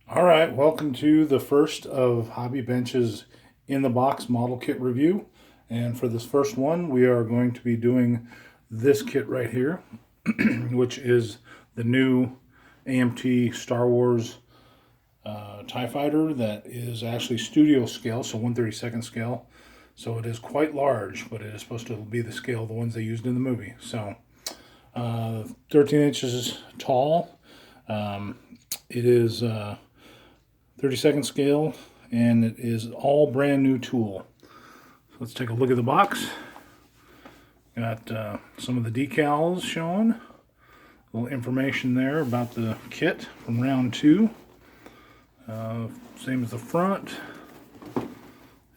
All right, welcome to the first of Hobby Bench's in the box model kit review. And for this first one, we are going to be doing this kit right here, which is the new AMT Star Wars TIE Fighter that is actually studio scale, so 1/32 scale. So it is quite large, but it is supposed to be the scale of the ones they used in the movie. So 13 inches tall. It is 32nd scale, and it is all brand new tool. So let's take a look at the box. Got some of the decals showing, a little information there about the kit from round 2. Same as the front,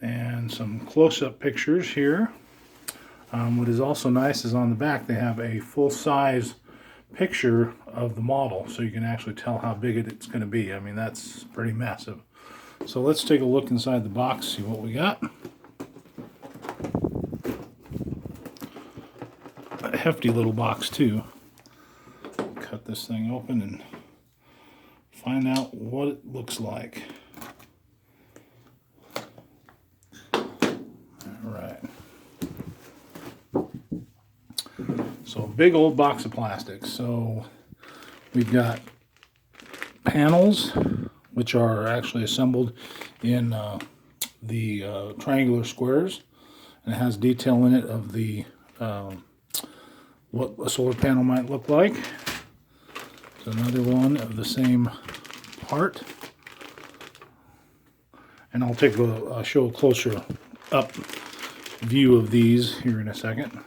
and some close-up pictures here. What is also nice is on the back they have a full-size picture of the model, so you can actually tell how big it's going to be. I mean, that's pretty massive. So let's take a look inside the box, see what we got. A hefty little box too. Cut this thing open and find out what it looks like. Alright. So a big old box of plastic. So we've got panels, which are actually assembled in the triangular squares, and it has detail in it of the what a solar panel might look like. There's another one of the same part, and I'll take a show a closer up view of these here in a second.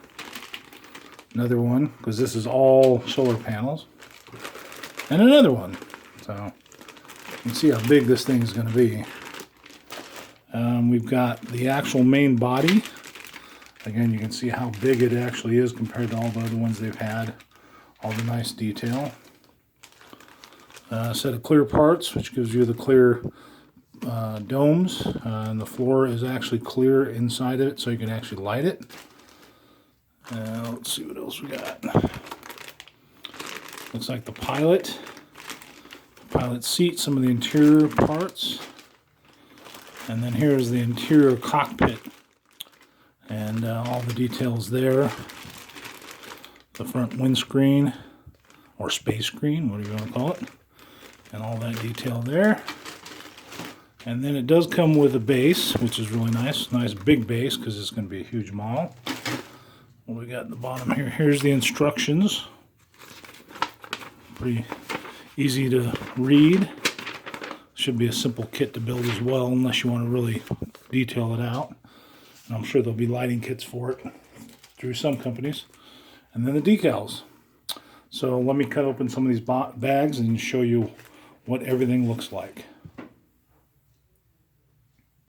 Another one, because this is all solar panels, and another one. So you can see how big this thing is going to be. We've got the actual main body. Again, you can see how big it actually is compared to all the other ones they've had. All the nice detail. A set of clear parts, which gives you the clear domes. And the floor is actually clear inside of it, so you can actually light it. Let's see what else we got. Looks like the pilot seat, some of the interior parts, and then here's the interior cockpit, and all the details there. The front windscreen, or space screen, whatever you want to call it, and all that detail there. And then it does come with a base, which is really nice big base, because it's going to be a huge model. What we got at the bottom here, here's the instructions. Pretty easy to read. Should be a simple kit to build as well, unless you want to really detail it out. And I'm sure there'll be lighting kits for it through some companies. And then the decals. So let me cut open some of these bags and show you what everything looks like.